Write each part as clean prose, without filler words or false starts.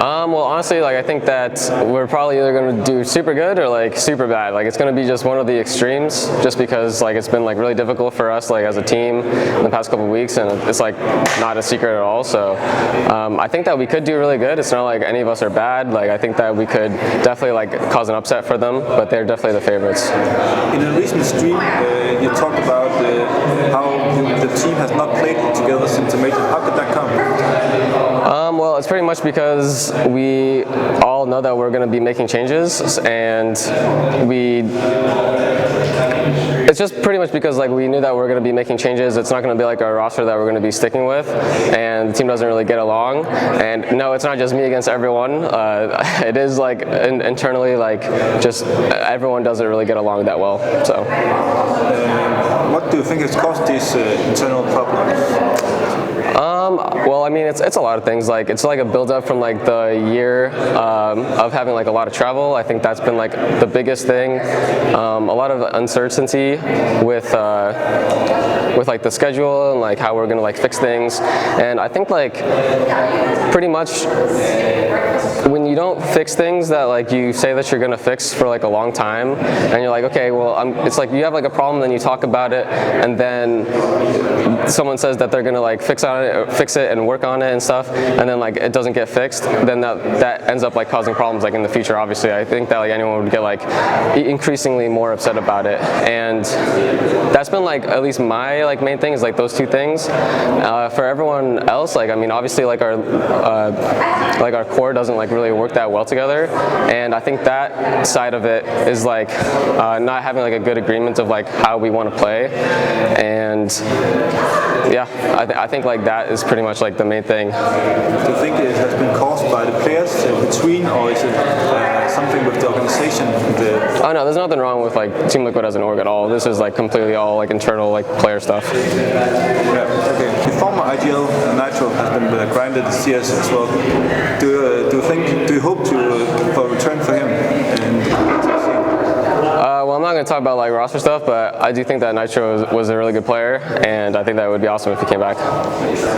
Well, honestly, like I think that we're probably either going to do super good or like super bad. Like it's going to be just one of the extremes, just because like it's been like really difficult for us like as a team in the past couple of weeks, and it's like not a secret at all. So I think that we could do really good. It's not like any of us are bad. Like I think that we could definitely like cause an upset for them, but they're definitely the favorites. In a recent stream, you talked about how the team has not played together since the major. How could that come? Well, it's pretty much because we all know that we're going to be making changes, and it's just pretty much because like we knew that we're going to be making changes. It's not going to be like a roster that we're going to be sticking with, and the team doesn't really get along. And no, it's not just me against everyone. It is like internally, like just everyone doesn't really get along that well. So, what do you think has caused these internal problems? Well, I mean, it's a lot of things. Like it's like a build-up from like the year of having like a lot of travel. I think that's been like the biggest thing. A lot of uncertainty with like the schedule and like how we're gonna like fix things. And I think like pretty much when you don't fix things that like you say that you're gonna fix for like a long time, and you're like, okay, well, it's like you have like a problem, then you talk about it, and then someone says that they're gonna like fix it and work on it and stuff, and then like it doesn't get fixed, then that ends up like causing problems like in the future. Obviously, I think that like anyone would get like increasingly more upset about it, and that's been like at least my like main thing is like those two things. For everyone else, like I mean, obviously like our core doesn't like really work that well together, and I think that side of it is like not having like a good agreement of like how we want to play, and yeah, I think like that is pretty much like the main thing. Do you think it has been caused by the players between, or is it something with the organization? Oh no, there's nothing wrong with like Team Liquid as an org at all. This is like completely all like internal like player stuff. Yeah. Okay. The former IGL Nitro has been grinded this year as well. Do you hope for a return for him? Well, I'm not going to talk about like roster stuff, but I do think that Nitro was a really good player, and I think that it would be awesome if he came back.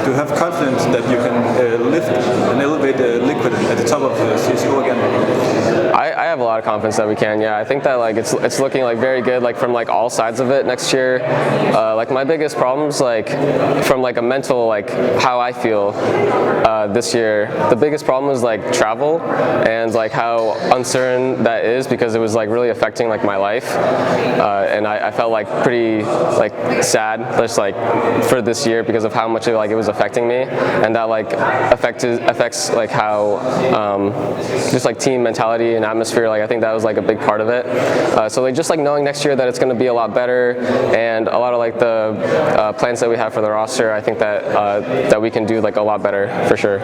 Do you have confidence that you can lift and elevate Liquid at the top of CSGO again? I have a lot of confidence that we can. Yeah, I think that like it's looking like very good like from like all sides of it next year. Like my biggest problems like from like a mental like how I feel this year. The biggest problem was like travel and like how uncertain that is, because it was like really affecting like my life, and I felt like pretty like sad just like for this year because of how much it was affecting me, and that like affects like how just like team mentality and atmosphere. Like I think that was like a big part of it. So like just like knowing next year that it's going to be a lot better, and a lot of like the plans that we have for the roster, I think that that we can do like a lot better for sure.